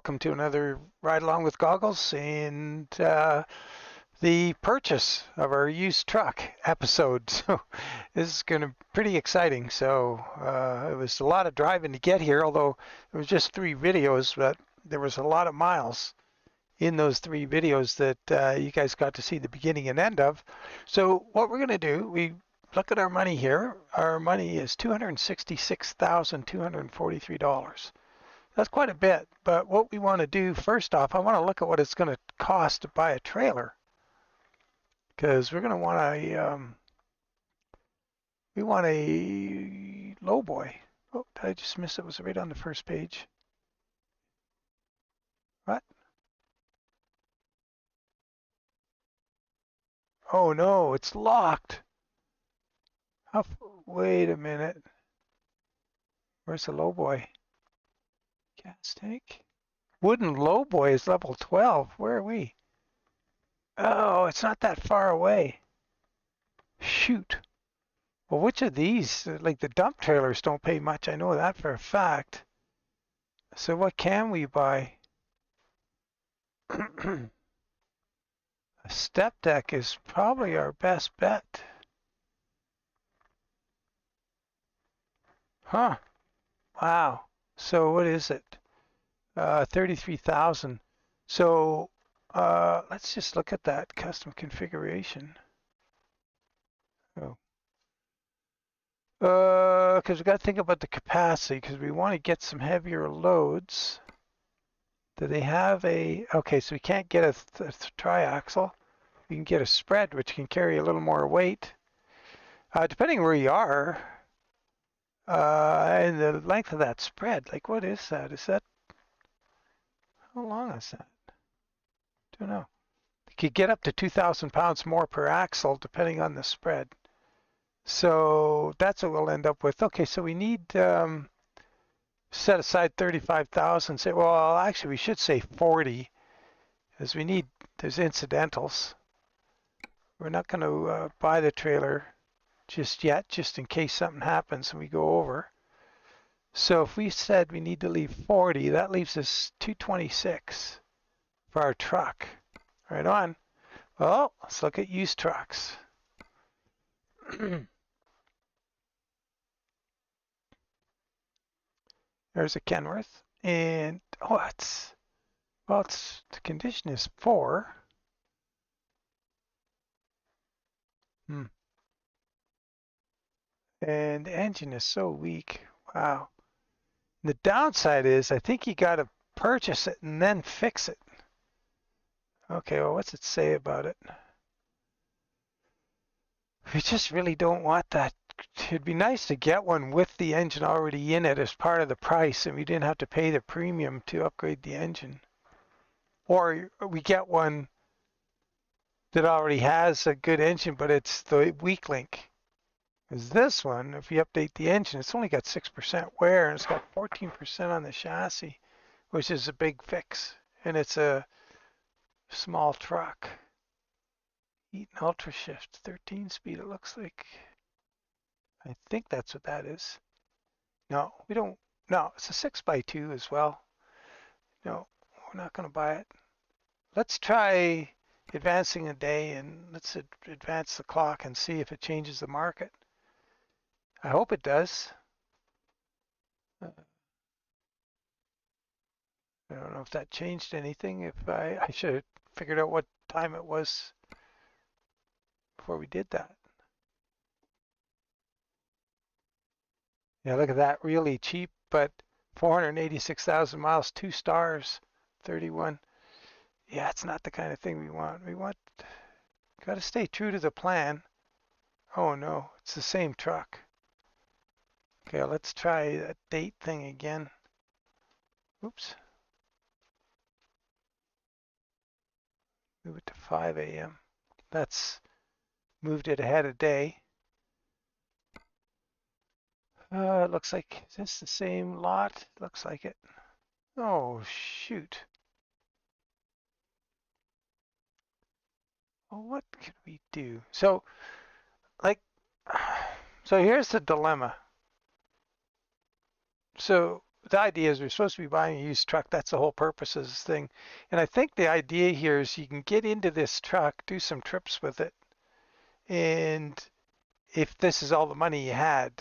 welcome to another Ride Along with Goggles and the purchase of our used truck episode. So this is going to be pretty exciting. So it was a lot of driving to get here, although it was just 3 videos, but there was a lot of miles in those 3 videos that you guys got to see the beginning and end of. So what we're going to do, we look at our money here. Our money is $266,243. That's quite a bit, but what we want to do first off, I want to look at what it's going to cost to buy a trailer, because we're going to want we want a low boy. Oh, did I just miss it? Was it right on the first page? What? Oh no, it's locked. Wait a minute. Where's the low boy? Gas tank? Wooden low boy is level 12. Where are we? Oh, it's not that far away. Shoot. Well, which of these? Like the dump trailers don't pay much. I know that for a fact. So what can we buy? A step deck is probably our best bet. Huh. Wow. So what is it? 33,000. So let's just look at that custom configuration. Oh. Because we got to think about the capacity, because we want to get some heavier loads. Do they have a, okay, so we can't get a triaxle. We can get a spread, which can carry a little more weight. Depending where you are, and the length of that spread, like what is that? Is that, how long is that? Don't know. You could get up to 2,000 pounds more per axle, depending on the spread. So that's what we'll end up with. Okay, so we need set aside 35,000. Say, well, actually, we should say 40, as we need. There's incidentals. We're not going to buy the trailer just yet, just in case something happens and we go over. So if we said we need to leave 40, that leaves us 226 for our truck. Right on. Well, let's look at used trucks. There's a Kenworth, and oh, it's the condition is 4. And the engine is so weak. Wow. And the downside is I think you got to purchase it and then fix it. Okay, well, what's it say about it? We just really don't want that. It'd be nice to get one with the engine already in it as part of the price, and we didn't have to pay the premium to upgrade the engine. Or we get one that already has a good engine, but it's the weak link. Because this one, if you update the engine, it's only got 6% wear, and it's got 14% on the chassis, which is a big fix. And it's a small truck. Eaton Ultra Shift, 13-speed, it looks like. I think that's what that is. No, we don't. No, it's a 6x2 as well. No, we're not going to buy it. Let's try advancing a day, and let's advance the clock and see if it changes the market. I hope it does. I don't know if that changed anything. If I should have figured out what time it was before we did that. Yeah, look at that, really cheap, but 486,000 miles, 2 stars, 31. Yeah, it's not the kind of thing we want. We want, got to stay true to the plan. Oh no, it's the same truck. Okay, let's try that date thing again. Oops. Move it to 5 a.m. That's moved it ahead a day. It looks like, is this the same lot? Looks like it. Oh, shoot. Well, what could we do? So, like, so here's the dilemma. So the idea is we're supposed to be buying a used truck. That's the whole purpose of this thing. And I think the idea here is you can get into this truck, do some trips with it, and if this is all the money you had,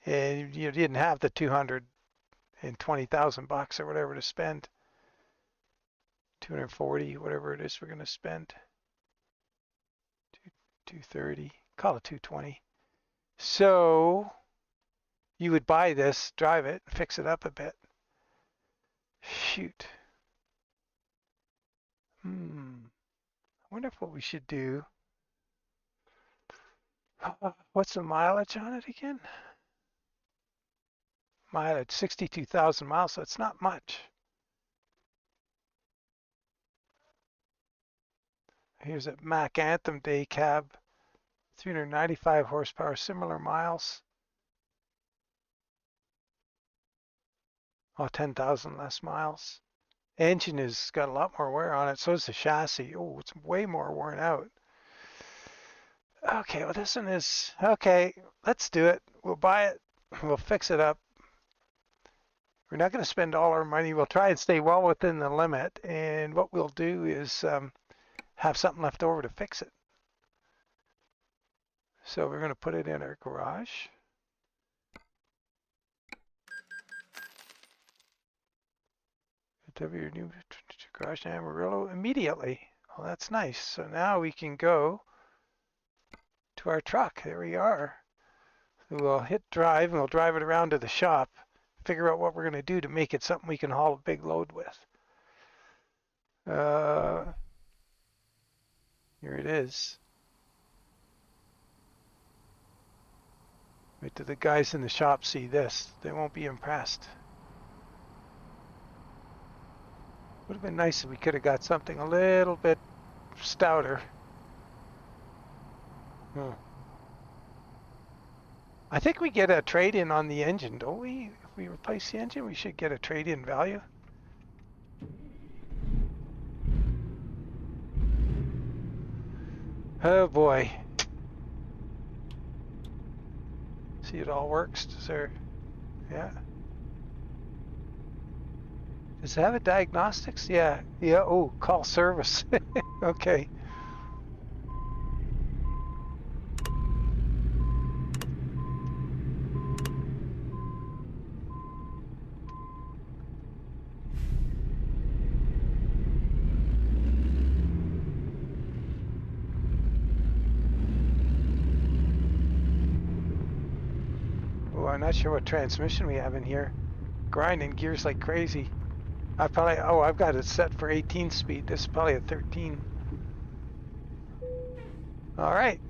and you didn't have the $220,000 or whatever to spend, 240, whatever it is we're going to spend, 230, call it 220. So you would buy this, drive it, fix it up a bit. Shoot. I wonder if what we should do. What's the mileage on it again? Mileage, 62,000 miles, so it's not much. Here's a Mac Anthem day cab, 395 horsepower, similar miles. Oh, 10,000 less miles. Engine has got a lot more wear on it, so is the chassis. Oh, it's way more worn out. Okay, well this one is, okay, let's do it. We'll buy it, we'll fix it up. We're not going to spend all our money. We'll try and stay well within the limit, and what we'll do is have something left over to fix it. So we're going to put it in our garage. Your new garage in Amarillo immediately. Well, that's nice. So now we can go to our truck. There we are. So we'll hit drive and we'll drive it around to the shop, figure out what we're going to do to make it something we can haul a big load with. Here it is. Wait till the guys in the shop see this. They won't be impressed. Would have been nice if we could have got something a little bit stouter. I think we get a trade-in on the engine, don't we? If we replace the engine, we should get a trade-in value. Oh boy. See, it all works. Does there? Yeah. Does it have a diagnostics? Yeah. Yeah. Oh, call service. Okay. Oh, I'm not sure what transmission we have in here. Grinding gears like crazy. I've got it set for 18 speed. This is probably a 13. All right.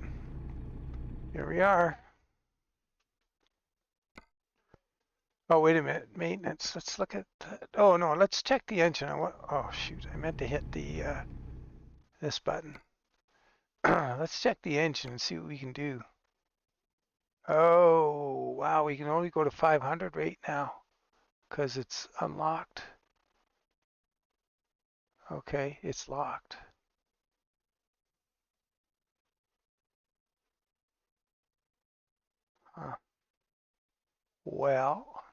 Here we are. Oh, wait a minute. Maintenance. Let's look at that. Oh, no. Let's check the engine. Oh, shoot. I meant to hit the this button. Let's check the engine and see what we can do. Oh, wow. We can only go to 500 right now because it's unlocked. Okay, it's locked. Well,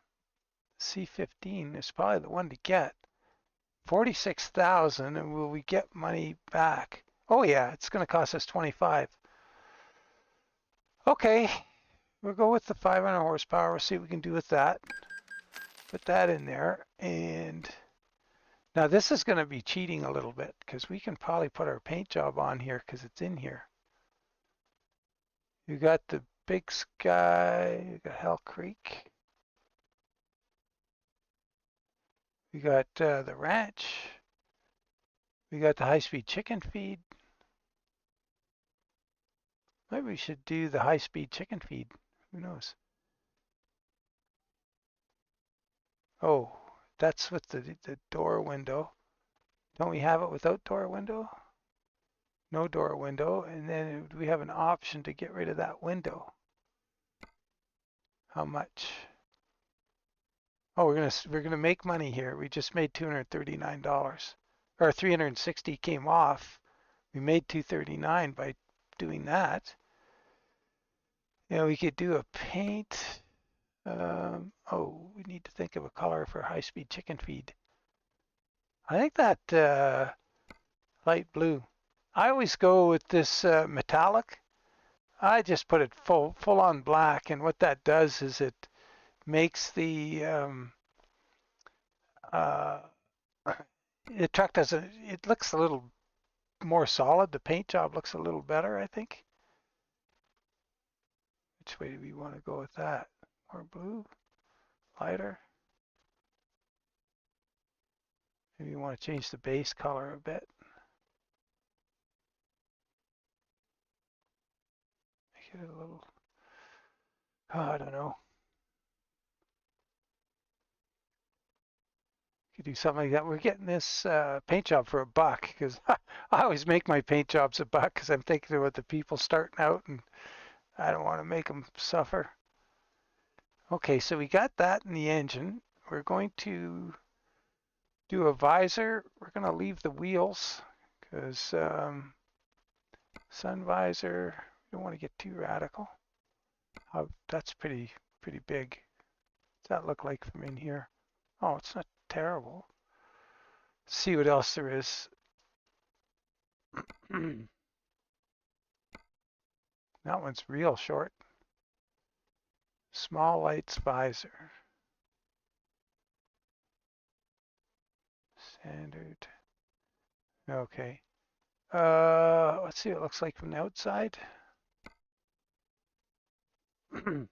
C15 is probably the one to get. 46,000, and will we get money back? Oh yeah, it's going to cost us 25. Okay, we'll go with the 500 horsepower. We'll see what we can do with that. Put that in there, and now this is going to be cheating a little bit because we can probably put our paint job on here because it's in here. You got the Big Sky, you got Hell Creek. We got the ranch. We got the high-speed chicken feed. Maybe we should do the high-speed chicken feed. Who knows? Oh, that's with the door window. Don't we have it without door window? No door window. And then we have an option to get rid of that window. How much? Oh, we're gonna make money here. We just made $239. Or 360 came off. We made 239 by doing that. You know, we could do a paint. Oh, we need to think of a color for high-speed chicken feed. I think that light blue. I always go with this metallic. I just put it full on black, and what that does is it makes the truck doesn't. It looks a little more solid. The paint job looks a little better, I think. Which way do we want to go with that? More blue, lighter. Maybe you want to change the base color a bit. Make it a little. Oh, I don't know. Could do something like that. We're getting this paint job for $1 because I always make my paint jobs $1 because I'm thinking about the people starting out and I don't want to make them suffer. Okay, so we got that in the engine. We're going to do a visor. We're going to leave the wheels because sun visor, we don't want to get too radical. That's pretty big. What's that look like from in here? Oh, it's not terrible. Let's see what else there is. That one's real short. Small lights visor. Standard. Okay. Let's see what it looks like from the outside. How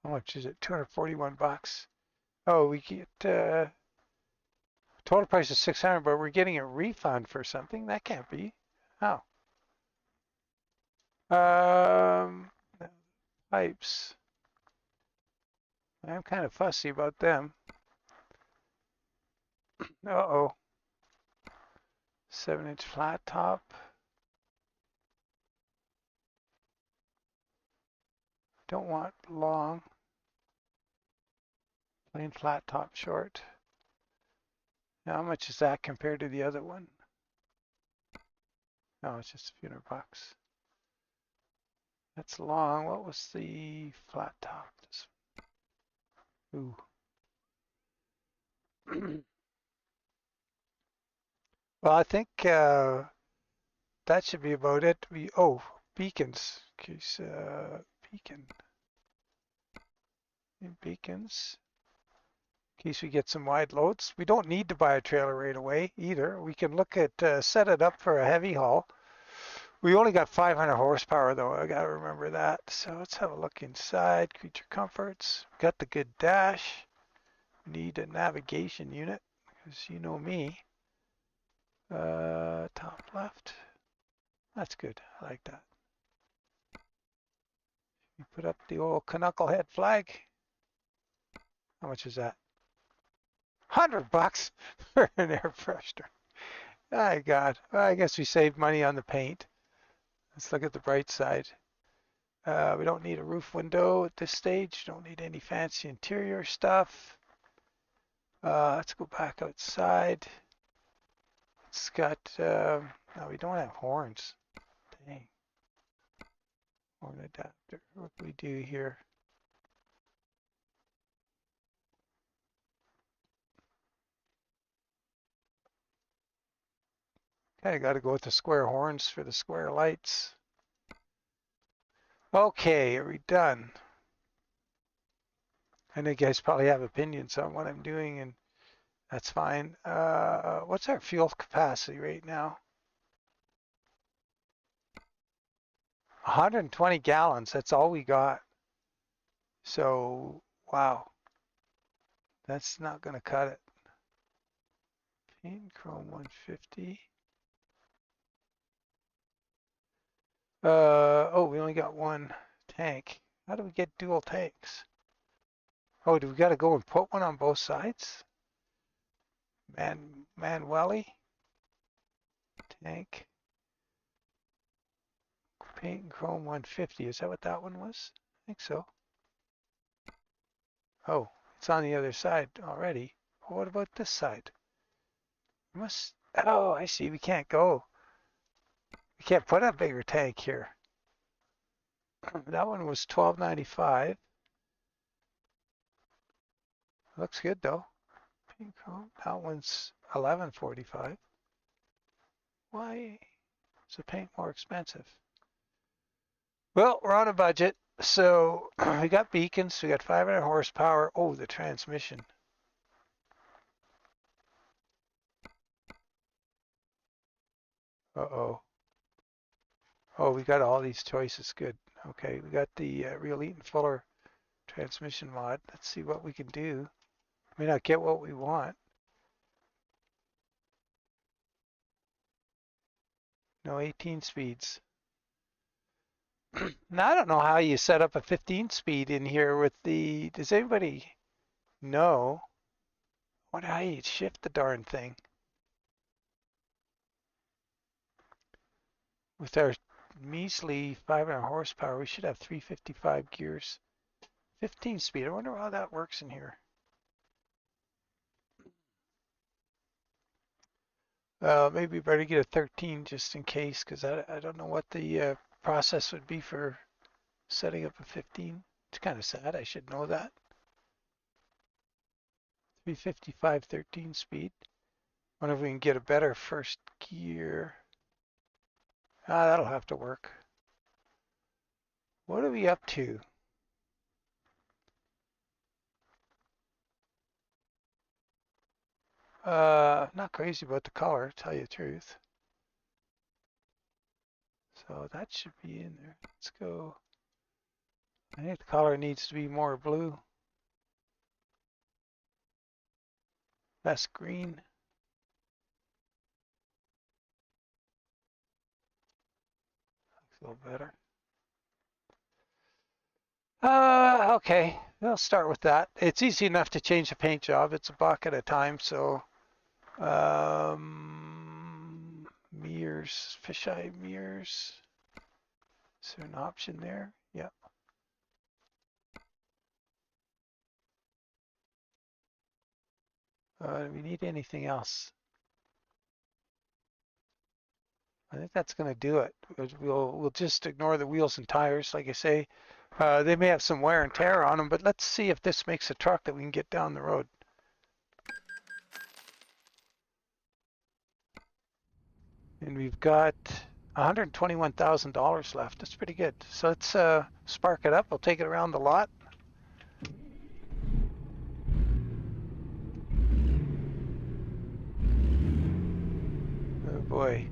much is it? $241. Oh, we get total price is $600, but we're getting a refund for something. That can't be. Oh. Pipes. I'm kind of fussy about them. Uh-oh. 7-inch flat top. Don't want long. Plain flat top short. Now, how much is that compared to the other one? No, it's just a few $100. That's long. What was the flat top? Ooh. Well, I think that should be about it. Beacons. Case beacon. Beacons. In case we get some wide loads. We don't need to buy a trailer right away either. We can look at set it up for a heavy haul. We only got 500 horsepower though. I gotta remember that. So let's have a look inside. Creature comforts. Got the good dash. Need a navigation unit because you know me. Top left. That's good. I like that. You put up the old knucklehead flag. How much is that? $100 for an air freshener. My God. Well, I guess we saved money on the paint. Let's look at the bright side. We don't need a roof window at this stage. Don't need any fancy interior stuff. Let's go back outside. It's got, no, we don't have horns. Dang. Horn adapter. What do we do here? Okay, got to go with the square horns for the square lights. Okay, are we done? I know you guys probably have opinions on what I'm doing, and that's fine. What's our fuel capacity right now? 120 gallons, that's all we got. So, wow. That's not going to cut it. Paint chrome 150. Oh, we only got one tank. How do we get dual tanks? Oh, do we got to go and put one on both sides? Manually? Tank. Paint and chrome 150. Is that what that one was? I think so. Oh, it's on the other side already. Well, what about this side? Oh, I see. We can't go. We can't put a bigger tank here. That one was $12.95. Looks good though. Pink chrome. That one's 1145. Why is the paint more expensive? Well, we're on a budget, so we got beacons. We got 500 horsepower. Oh, the transmission. Uh-oh. Oh, we got all these choices. Good. Okay, we got the real Eaton Fuller transmission mod. Let's see what we can do. May not get what we want. No 18 speeds. Now, I don't know how you set up a 15 speed in here with the, does anybody know? I wonder how you shift the darn thing. With our measly 500 horsepower, we should have 355 gears. 15 speed, I wonder how that works in here. Maybe better get a 13 just in case, because I don't know what the process would be for setting up a 15. It's kind of sad, I should know that. 355 13 speed. Wonder if we can get a better first gear. Ah, that'll have to work. What are we up to? Not crazy about the color, to tell you the truth. So that should be in there. Let's go. I think the color needs to be more blue. Less green. Looks a little better. Okay, we'll start with that. It's easy enough to change the paint job. It's a buck at a time, so mirrors, fisheye mirrors. Is there an option there? Yeah. Do we need anything else? I think that's going to do it. We'll just ignore the wheels and tires, like I say. They may have some wear and tear on them, but let's see if this makes a truck that we can get down the road. And we've got $121,000 left. That's pretty good. So let's spark it up. We'll take it around the lot. Oh boy.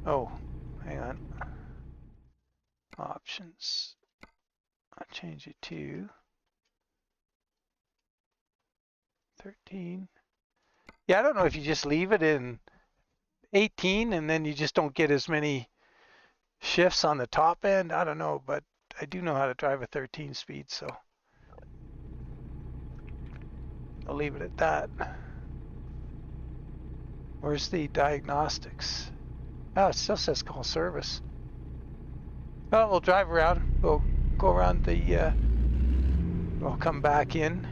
Oh, hang on. Options. I'll change it to 13. Yeah, I don't know if you just leave it in 18 and then you just don't get as many shifts on the top end. I don't know, but I do know how to drive a 13 speed, so I'll leave it at that. Where's the diagnostics? Oh, it still says call service. Well, we'll drive around. We'll go around the, we'll come back in.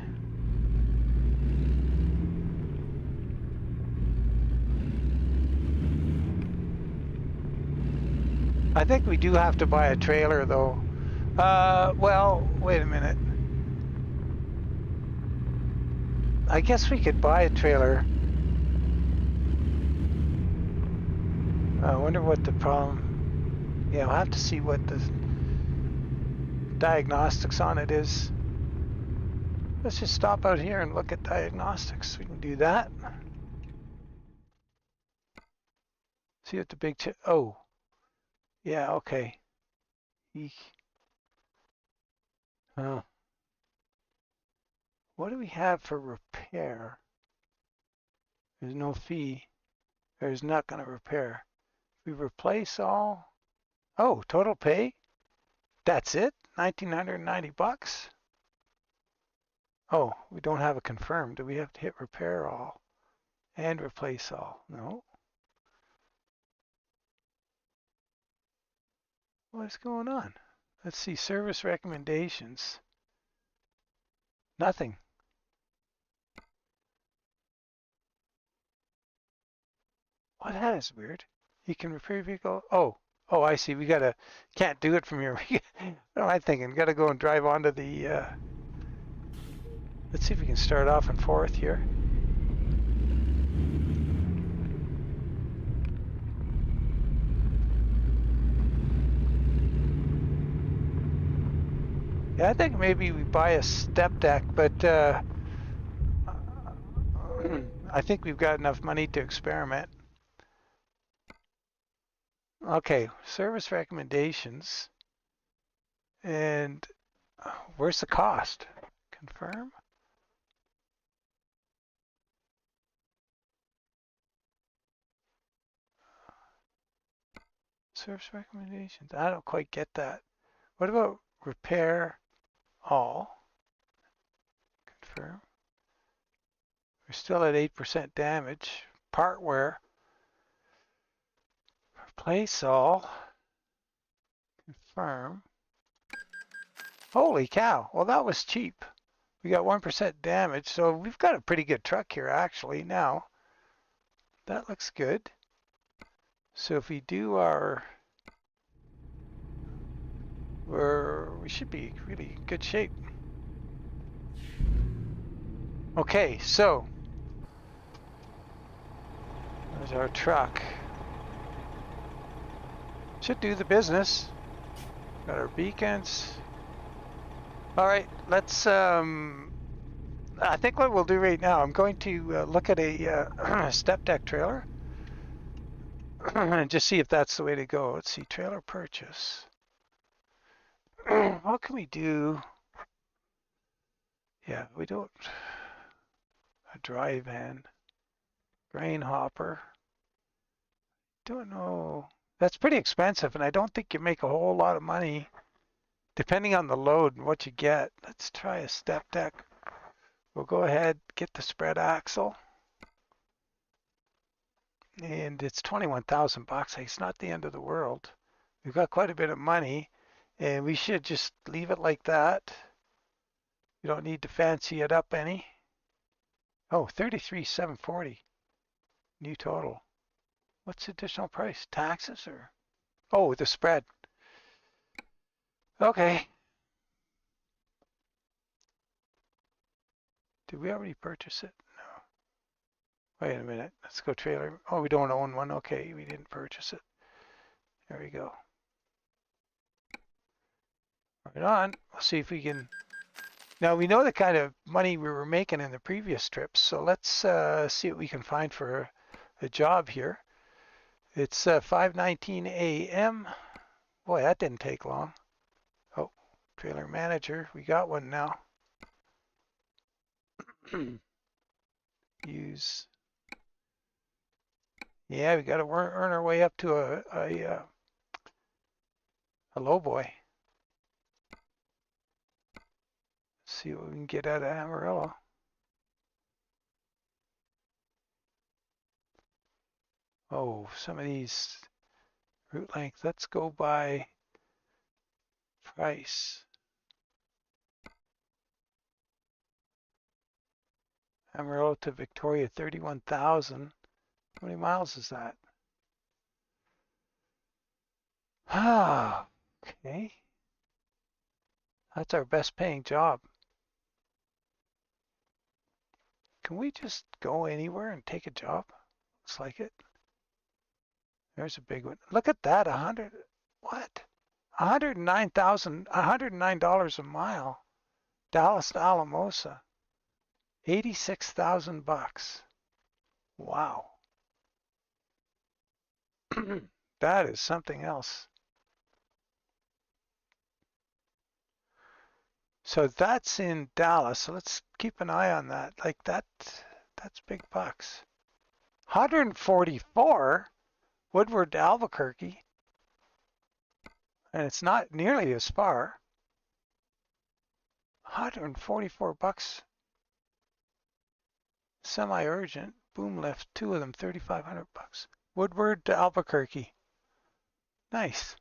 I think we do have to buy a trailer though. Well, wait a minute. I guess we could buy a trailer. I wonder what the problem. Yeah, I'll have to see what the diagnostics on it is. Let's just stop out here and look at diagnostics. We can do that. See what the big oh. Yeah, okay. Eek. Oh. What do we have for repair? There's no fee. There's not going to repair. We replace all. Oh, total pay? That's it? $1,990? Oh, we don't have it confirmed. Do we have to hit repair all and replace all? No. What's going on? Let's see, service recommendations. Nothing. Well, that is weird. You can repair your vehicle. Oh, Oh, I see. We gotta, can't do it from here. What am I thinking? Gotta go and drive onto the, let's see if we can start off in fourth here. Yeah, I think maybe we buy a step deck, but I think we've got enough money to experiment. Okay, service recommendations. And where's the cost? Confirm. Service recommendations. I don't quite get that. What about repair all? Confirm. We're still at 8% damage. Part wear. Replace all. Confirm. Holy cow. Well, that was cheap. We got 1% damage, so we've got a pretty good truck here actually now. That looks good. So if we do our, we should be really in good shape. Okay, so there's our truck. Should do the business. Got our beacons. All right, let's, I think what we'll do right now, I'm going to look at a step deck trailer and just see if that's the way to go. Let's see, trailer purchase. What can we do? Yeah, we don't, a dry van, grain hopper. Don't know. That's pretty expensive, and I don't think you make a whole lot of money depending on the load and what you get. Let's try a step deck. We'll go ahead, get the spread axle. And it's 21,000 bucks. It's not the end of the world. We've got quite a bit of money, and we should just leave it like that. You don't need to fancy it up any. Oh, 33,740. New total. What's the additional price? Taxes or? Oh, the spread. Okay. Did we already purchase it? No. Wait a minute. Let's go trailer. Oh, we don't own one. Okay, we didn't purchase it. There we go. Right on. We'll see if we can. Now we know the kind of money we were making in the previous trips, so let's see what we can find for a job here. It's 5:19 a.m. Boy, that didn't take long. Oh, trailer manager. We got one now. Use. Yeah, we got to earn our way up to a low boy. See what we can get out of Amarillo. Oh, some of these route length. Let's go by price. Amarillo to Victoria, 31,000. How many miles is that? Ah, okay. That's our best paying job. Can we just go anywhere and take a job? Looks like it. There's a big one. Look at that, 100, what? 109,000, $109 a mile. Dallas to Alamosa. 86,000 bucks. Wow. That is something else. So that's in Dallas. So let's keep an eye on that. Like that's big bucks. 144 Woodward to Albuquerque. And it's not nearly as far. 144 bucks. Semi-urgent. Boom lift. Two of them, 3,500 bucks. Woodward to Albuquerque. Nice.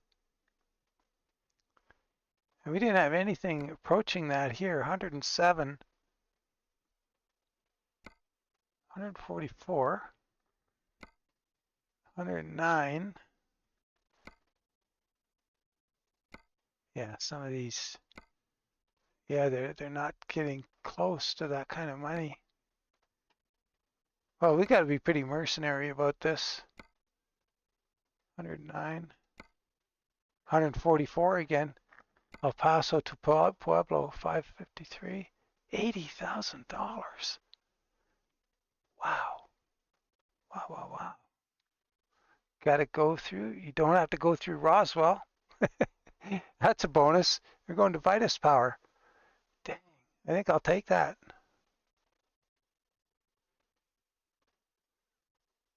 And we didn't have anything approaching that here. 107. 144. 109. Yeah, some of these, yeah, they're not getting close to that kind of money. Well, we got to be pretty mercenary about this. 109, 144 again. El Paso to Pueblo, 553, $80,000. Wow, wow, wow, wow. Got to go through. You don't have to go through Roswell. That's a bonus. You're going to Vitus Power. Dang, I think I'll take that.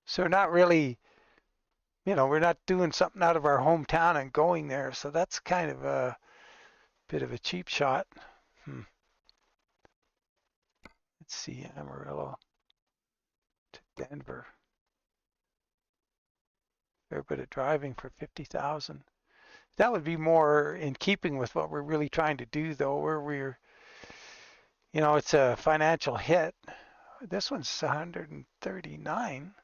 So we're not really, we're not doing something out of our hometown and going there. So that's kind of a bit of a cheap shot. Let's see, Amarillo to Denver. Fair bit of driving for 50,000. That would be more in keeping with what we're really trying to do, though, where we're, it's a financial hit. This one's 139.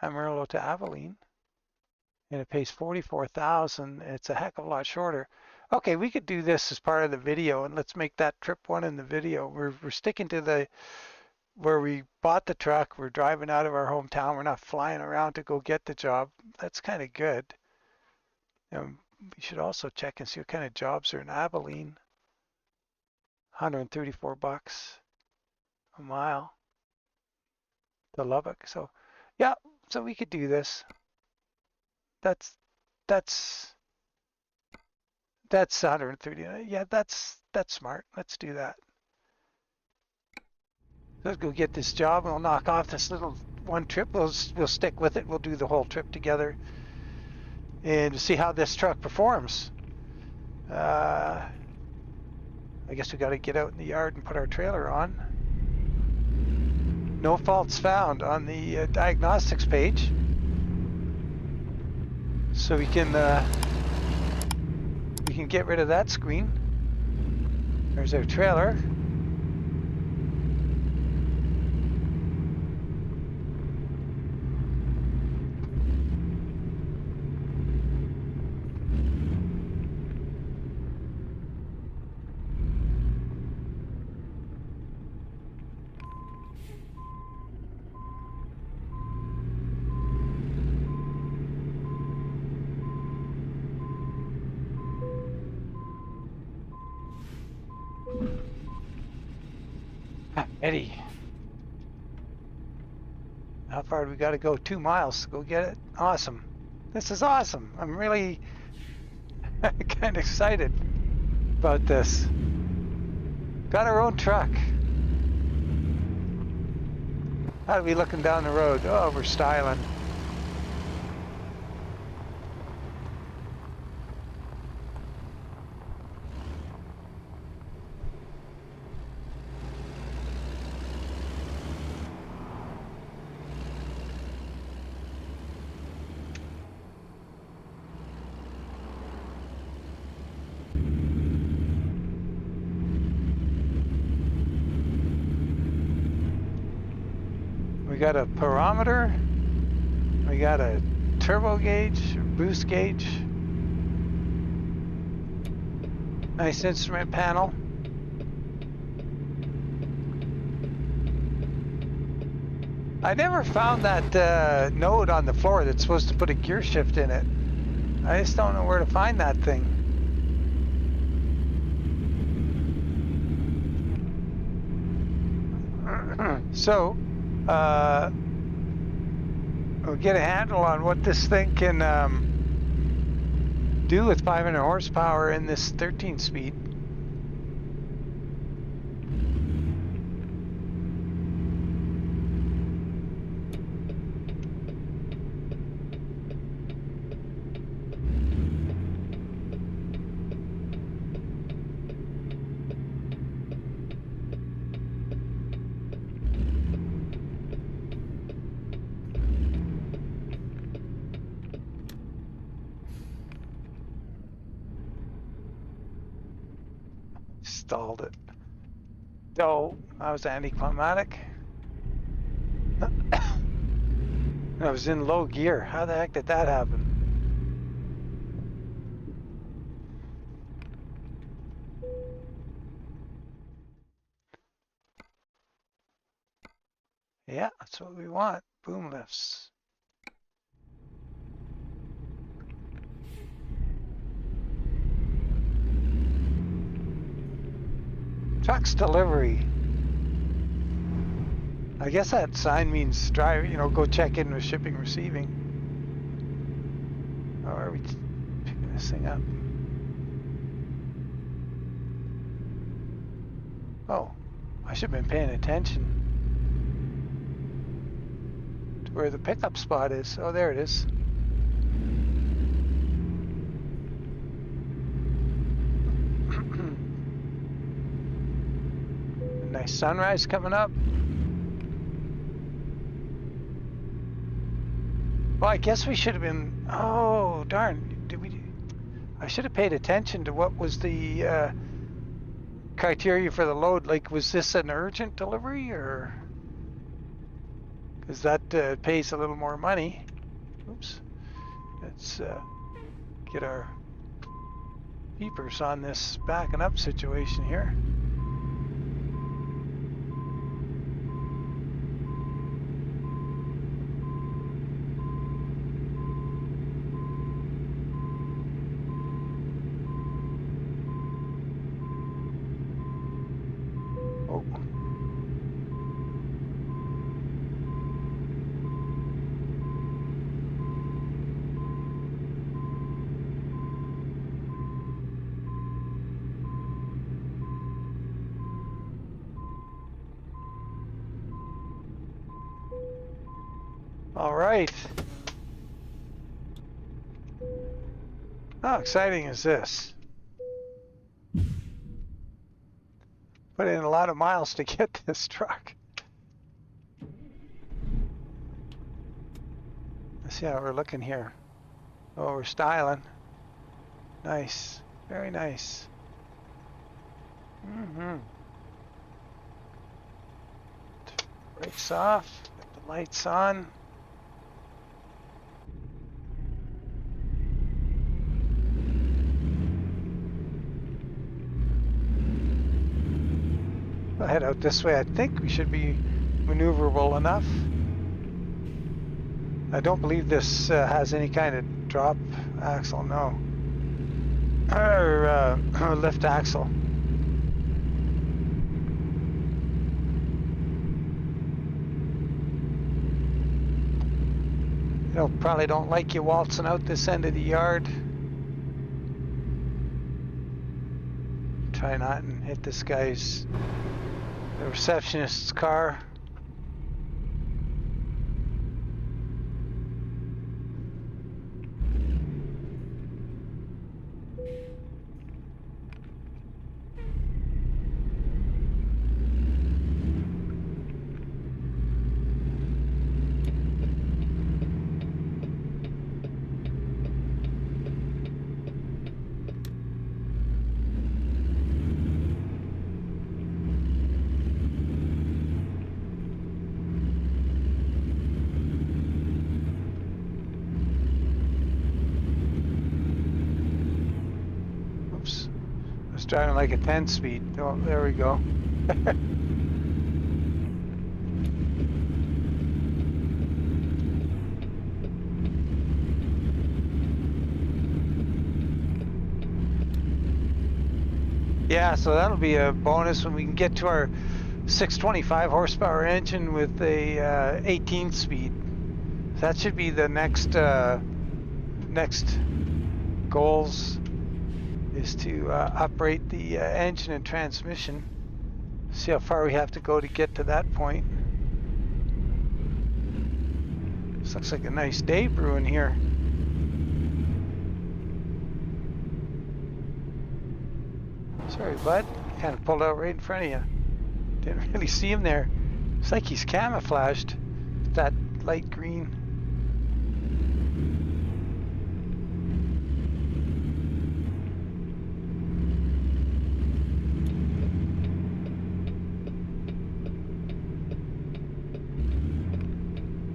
Amarillo to Abilene. And it pays 44,000. It's a heck of a lot shorter. Okay, we could do this as part of the video, and let's make that trip one in the video. We're sticking to where we bought the truck. We're driving out of our hometown. We're not flying around to go get the job. That's kind of good. We should also check and see what kind of jobs are in Abilene. 134 bucks a mile to Lubbock. So, yeah, so we could do this. That's 130. Yeah, that's smart. Let's do that. Let's go get this job. We'll knock off this little one trip. We'll stick with it. We'll do the whole trip together and see how this truck performs. I guess we got to get out in the yard and put our trailer on. No faults found on the diagnostics page. So we can get rid of that screen. There's our trailer. Eddie, how far do we got to go? 2 miles to go get it? Awesome. This is awesome. I'm really kind of excited about this. Got our own truck. How are we looking down the road? Oh, we're styling. We got a pyrometer, we got a turbo gauge, boost gauge, nice instrument panel. I never found that node on the floor that's supposed to put a gear shift in it. I just don't know where to find that thing. So, we'll get a handle on what this thing can do with 500 horsepower in this 13 speed. Stalled it. Oh, I was anticlimactic. I was in low gear. How the heck did that happen? Yeah, that's what we want. Boom lifts. Trucks delivery. I guess that sign means drive, you know, go check in with shipping, receiving. Or are we picking this thing up? Oh, I should have been paying attention to where the pickup spot is. Oh, there it is. Nice sunrise coming up. Well, I guess we should have been. Oh, darn! Did we? I should have paid attention to what was the criteria for the load. Like, was this an urgent delivery, or? Because that pays a little more money. Oops. Let's get our beepers on this backing up situation here. Oh. All right. How exciting is this? Put in a lot of miles to get this truck. Let's see how we're looking here. Oh, we're styling. Nice. Very nice. Brakes off. Got the lights on. I'll head out this way. I think we should be maneuverable enough. I don't believe this has any kind of drop axle, no. Or lift axle. You know, probably don't like you waltzing out this end of the yard. Try not and hit this guy's, the receptionist's car. Driving like a 10-speed. Oh, there we go. Yeah, so that'll be a bonus when we can get to our 625 horsepower engine with a 18 speed. That should be the next goals. Is to operate the engine and transmission. See how far we have to go to get to that point. This looks like a nice day brewing here. Sorry, bud. Kind of pulled out right in front of you. Didn't really see him there. It's like he's camouflaged with that light green.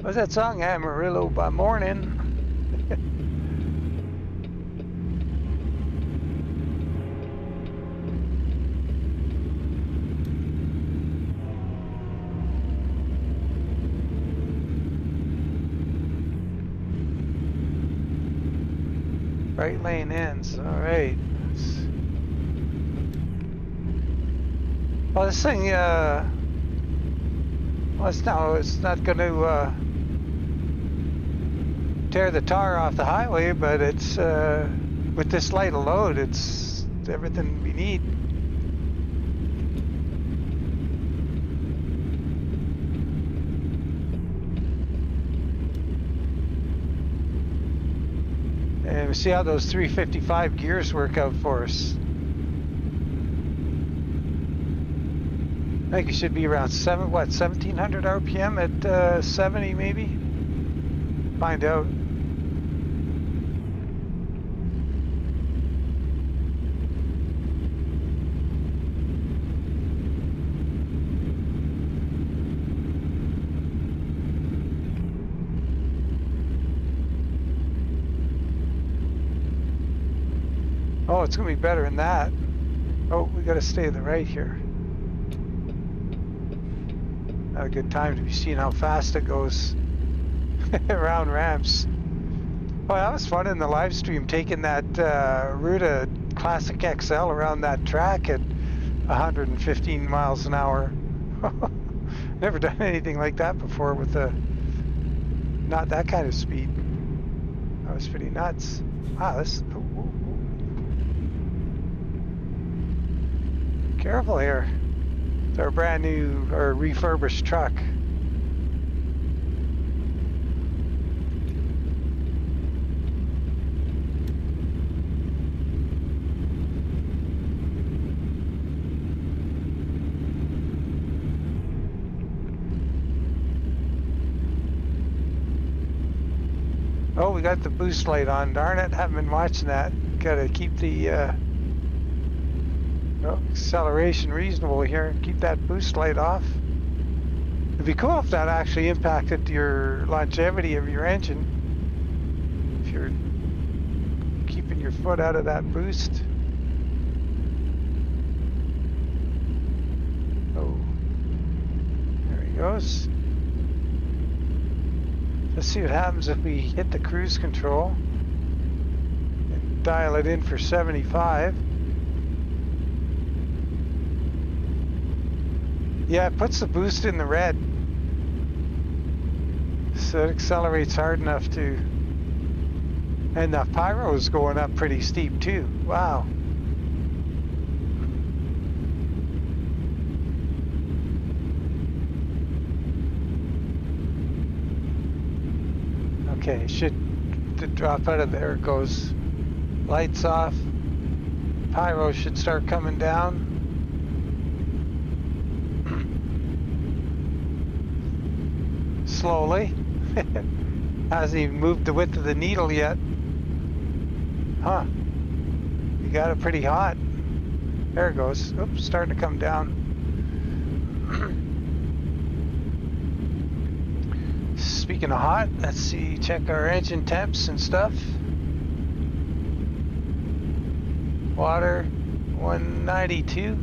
What's that song? Amarillo by Morning. Right lane ends. All right. Well, this thing, well, it's not going to tear the tar off the highway, but it's with this light of load, it's everything we need. And we see how those 355 gears work out for us. I think it should be around 1700 RPM at 70 maybe? Find out. Oh, it's gonna be better than that. Oh, we gotta stay to the right here. Not a good time to be seeing how fast it goes around ramps. Well, that was fun in the live stream, taking that Ruta Classic XL around that track at 115 miles an hour. Never done anything like that before with not that kind of speed. That was pretty nuts. Wow, this. Careful here. It's our brand new or refurbished truck. Oh, we got the boost light on. Darn it, haven't been watching that. Gotta keep the acceleration reasonable here. Keep that boost light off. It'd be cool if that actually impacted your longevity of your engine. If you're keeping your foot out of that boost. Oh, there he goes. Let's see what happens if we hit the cruise control and dial it in for 75. Yeah, it puts the boost in the red. So it accelerates hard enough to... And the pyro is going up pretty steep too. Wow. Okay, it should drop out of there. It goes. Lights off. Pyro should start coming down. Slowly. Hasn't even moved the width of the needle yet. Huh. You got it pretty hot. There it goes. Oops, starting to come down. Speaking of hot, let's see, check our engine temps and stuff. Water 192.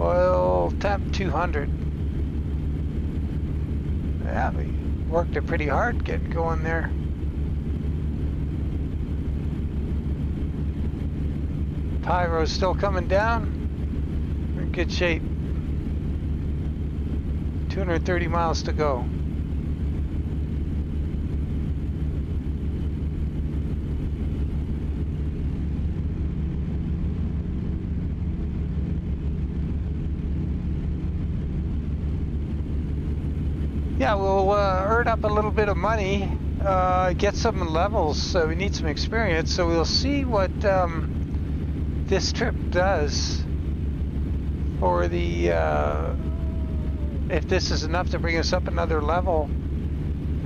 Oil temp 200. Yeah, we worked it pretty hard getting going there. Pyro's still coming down. We're in good shape. 230 miles to go. Yeah, we'll earn up a little bit of money, get some levels, we need some experience, so we'll see what this trip does for the, if this is enough to bring us up another level,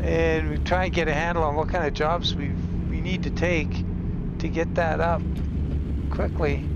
and we try and get a handle on what kind of jobs we need to take to get that up quickly.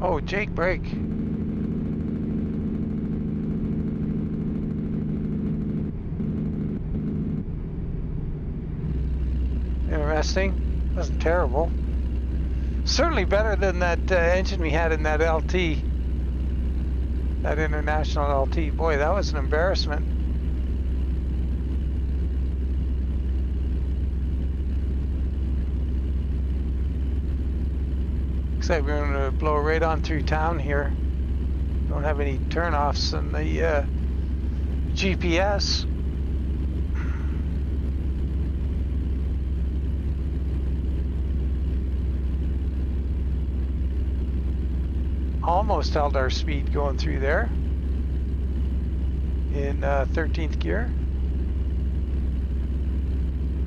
Oh, Jake brake. Interesting. Wasn't terrible. Certainly better than that engine we had in that LT. That international LT. Boy, that was an embarrassment. Looks like we're going to blow right on through town here. Don't have any turnoffs in the GPS. Almost held our speed going through there in 13th gear.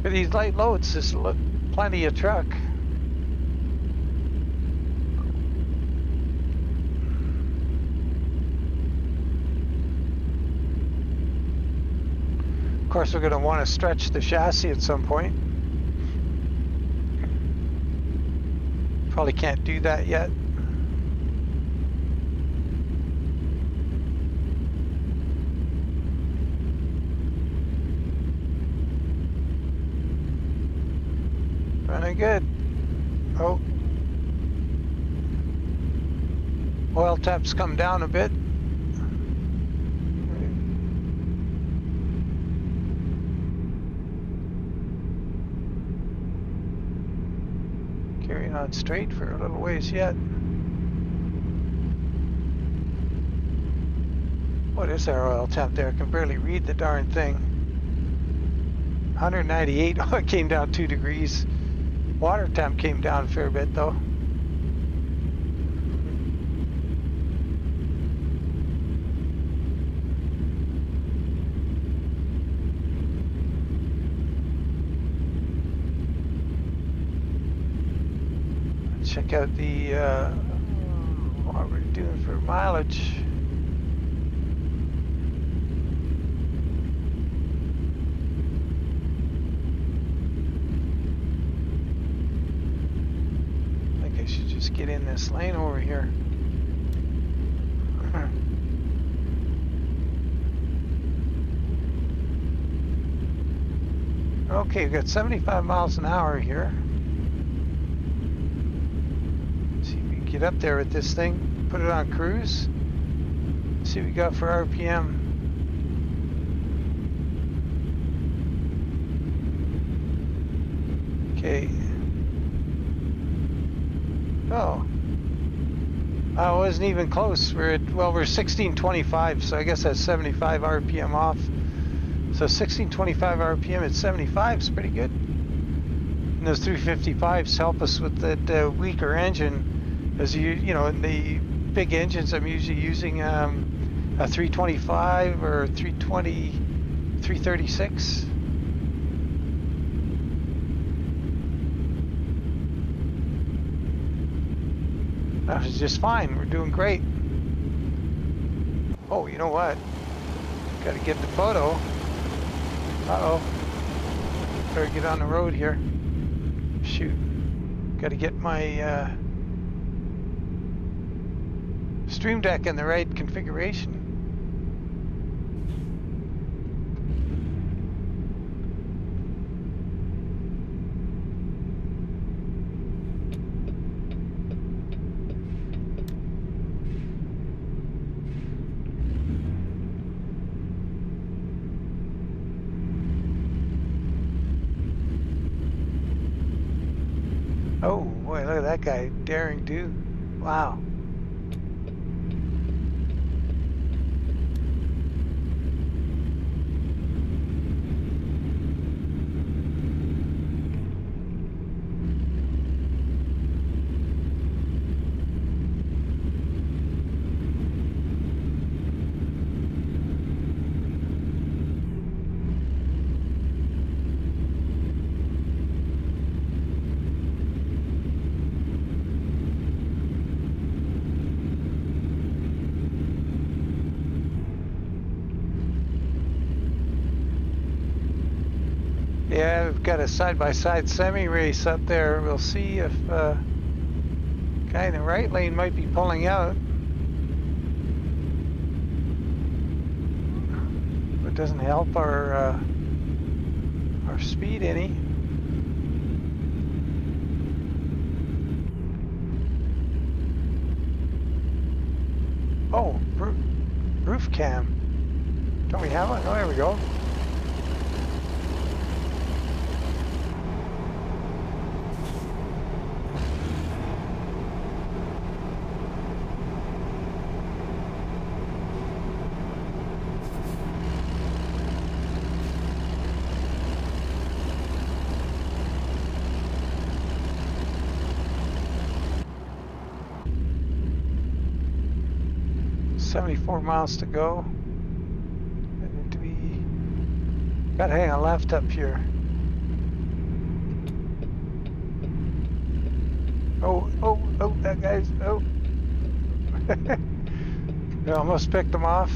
For these light loads, this look plenty of truck. Of course, we're going to want to stretch the chassis at some point. Probably can't do that yet. Running good. Oh. Oil tap's come down a bit. Carrying on straight for a little ways yet. What is our oil tap there? I can barely read the darn thing. 198. Oh, it came down 2 degrees. Water temp came down a fair bit though. Check out the what we're doing for mileage. I should just get in this lane over here. Okay, we've got 75 miles an hour here. See if we can get up there with this thing. Put it on cruise. See what we got for RPM. Okay. Oh, I wasn't even close. We're at, well, we're 1625, so I guess that's 75 RPM off. So 1625 RPM at 75 is pretty good. And those 355s help us with that weaker engine. As you know, in the big engines, I'm usually using a 325 or 320, 336. That was just fine. We're doing great. Oh, you know what? Got to get the photo. Uh-oh. Better get on the road here. Shoot. Got to get my Stream Deck in the right configuration. Oh boy, look at that guy daring do. Wow. Yeah, we've got a side-by-side semi-race up there. We'll see if kind Guy in the right lane might be pulling out. It doesn't help our speed any. Oh, roof cam. Don't we have one? Oh, there we go. $74 miles to go. Gotta hang a left up here. Oh, that guy's, oh. I almost picked him off.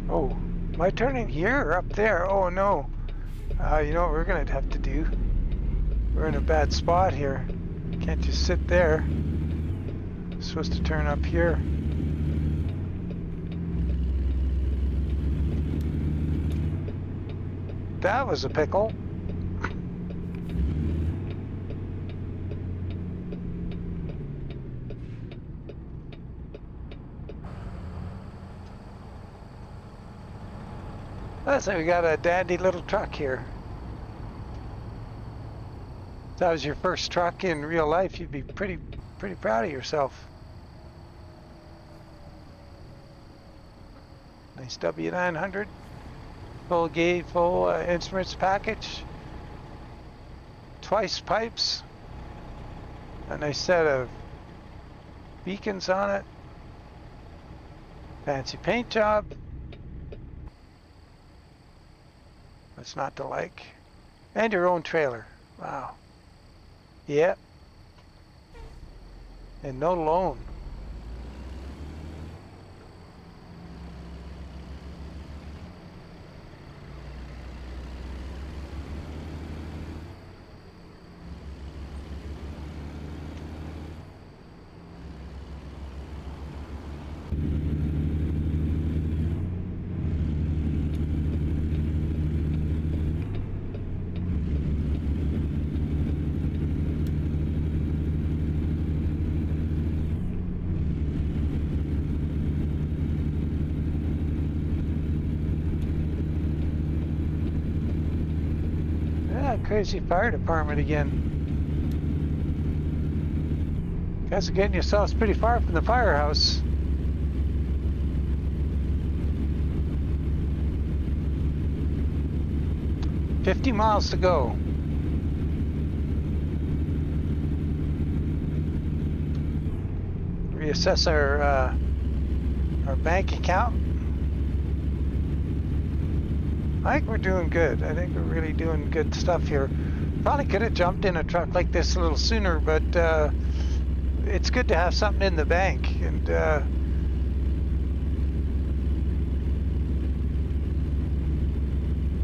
Oh, am I turning here or up there? Oh no. You know what we're gonna have to do? We're in a bad spot here. Can't just sit there. Supposed to turn up here. That was a pickle. Let's say we got a dandy little truck here. If that was your first truck in real life, you'd be pretty proud of yourself. Nice W900. Full gauge, full instruments package. Twice pipes. A nice set of beacons on it. Fancy paint job. What's not to like? And your own trailer. Wow. Yep. And no loan. Crazy fire department again. You guys are getting yourselves pretty far from the firehouse. $50 miles to go. Reassess our bank account. I think we're doing good. I think we're really doing good stuff here. Probably could have jumped in a truck like this a little sooner, but it's good to have something in the bank. And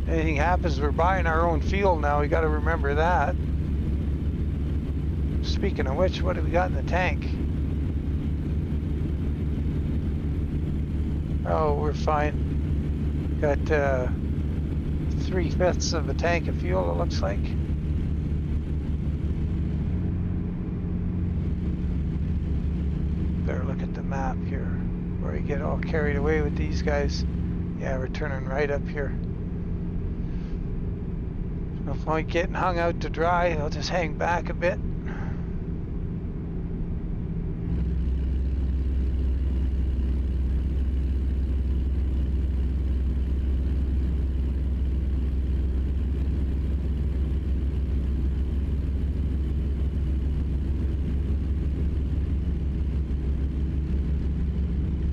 anything happens, we're buying our own fuel now. We got to remember that. Speaking of which, what have we got in the tank? Oh, we're fine. Got 3/5 of a tank of fuel, it looks like. Better look at the map here, where you get all carried away with these guys. Yeah, we're turning right up here. No point getting hung out to dry. I'll just hang back a bit.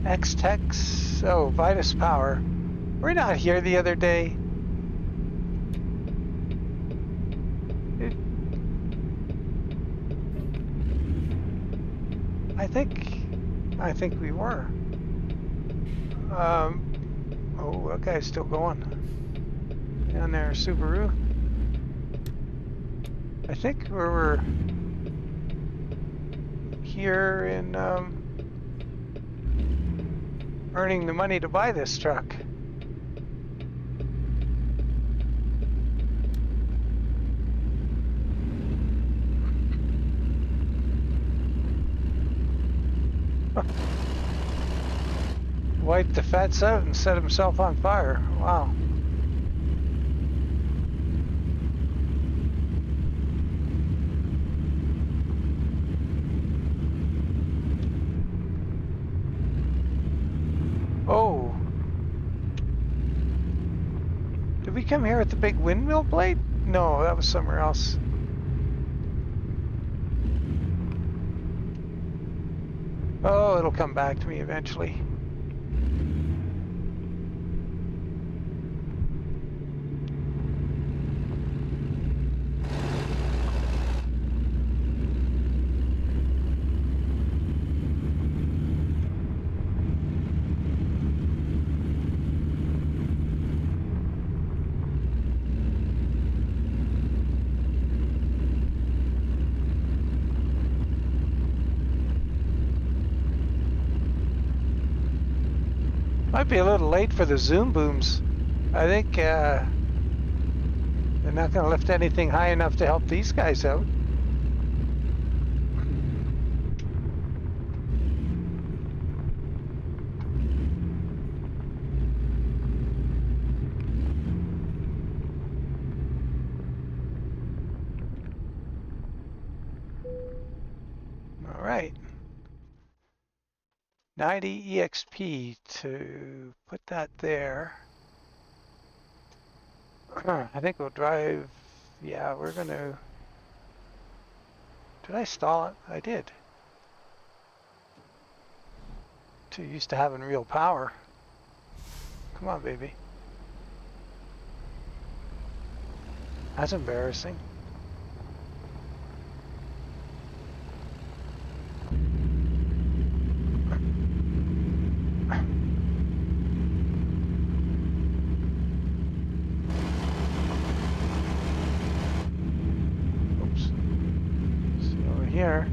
X-Tex, oh, Vitus Power. We're not here the other day. I think we were. Oh, that guy's still going. Down there, Subaru. I think we were here in earning the money to buy this truck. Wiped the fence out and set himself on fire. Wow. Oh. Did we come here with the big windmill blade? No, that was somewhere else. Oh, it'll come back to me eventually. Might be a little late for the zoom booms. I think they're not going to lift anything high enough to help these guys out. All right. 90 EXP to put that there. I think we'll drive, yeah, we're gonna, did I stall it? I did. Too used to having real power. Come on, baby. That's embarrassing. Here.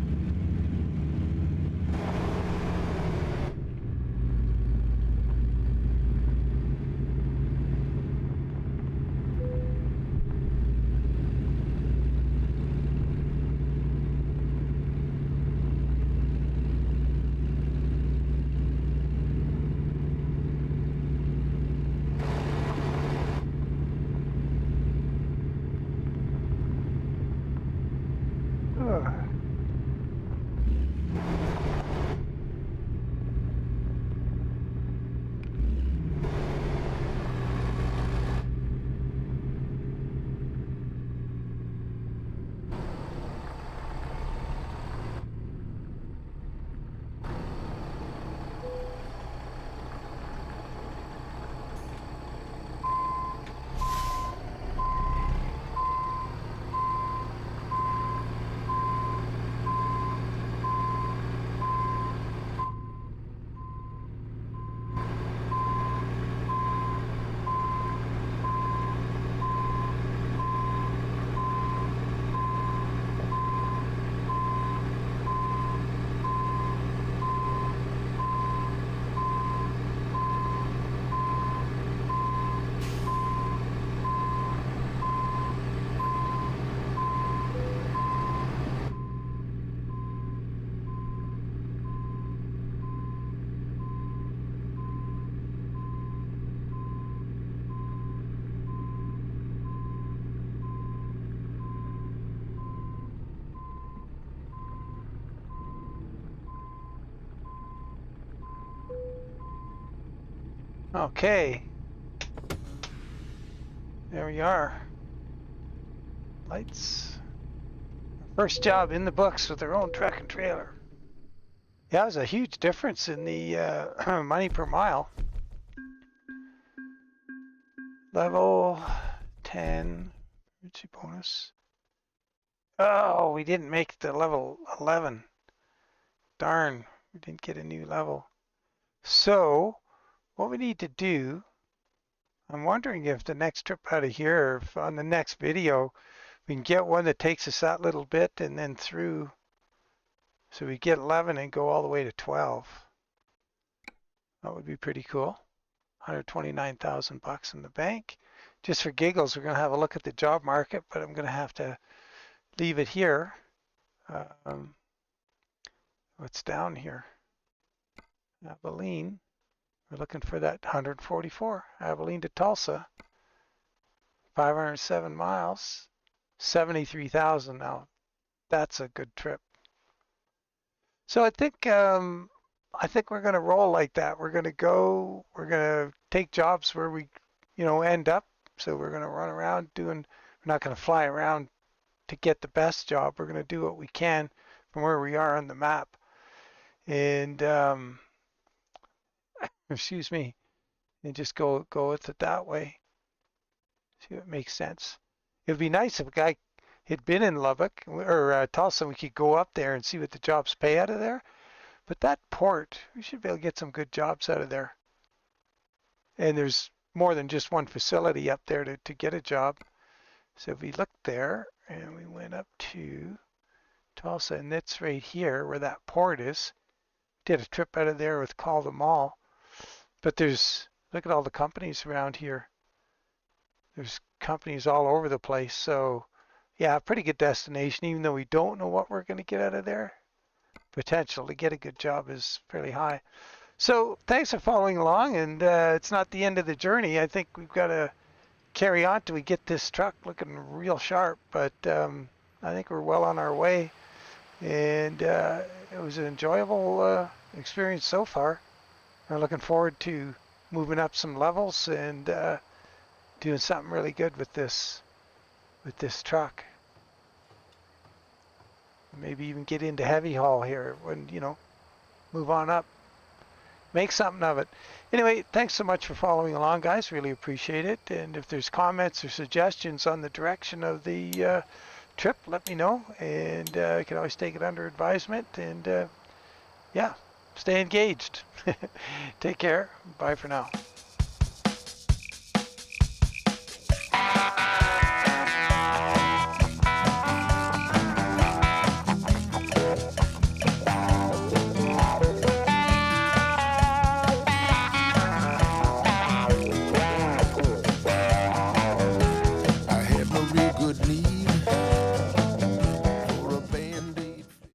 Okay. There we are. Lights. First job in the books with their own truck and trailer. Yeah, it was a huge difference in the money per mile. Level 10, emergency bonus. Oh, we didn't make the level 11. Darn, we didn't get a new level. So, what we need to do, I'm wondering if the next trip out of here, if on the next video, we can get one that takes us that little bit and then through, so we get 11 and go all the way to 12. That would be pretty cool. 129,000 bucks in the bank. Just for giggles, we're going to have a look at the job market, but I'm going to have to leave it here. What's down here? Abilene. We're looking for that 144. Abilene to Tulsa. 507 miles. 73,000 now. That's a good trip. So I think we're going to roll like that. We're going to take jobs where we, end up. So we're going to run around we're not going to fly around to get the best job. We're going to do what we can from where we are on the map. And, excuse me, and just go with it that way. See what makes sense. It would be nice if a guy had been in Lubbock or Tulsa, we could go up there and see what the jobs pay out of there. But that port, we should be able to get some good jobs out of there. And there's more than just one facility up there to get a job. So if we looked there and we went up to Tulsa, and that's right here where that port is. Did a trip out of there with Call the Mall. But look at all the companies around here. There's companies all over the place. So yeah, pretty good destination, even though we don't know what we're going to get out of there. Potential to get a good job is fairly high. So thanks for following along, and it's not the end of the journey. I think we've got to carry on till we get this truck looking real sharp, but I think we're well on our way, and it was an enjoyable experience so far. I'm looking forward to moving up some levels and doing something really good with this truck. Maybe even get into heavy haul here when, move on up. Make something of it. Anyway, thanks so much for following along, guys. Really appreciate it. And if there's comments or suggestions on the direction of the trip, let me know. And I can always take it under advisement. And yeah, stay engaged. Take care. Bye for now. Good news.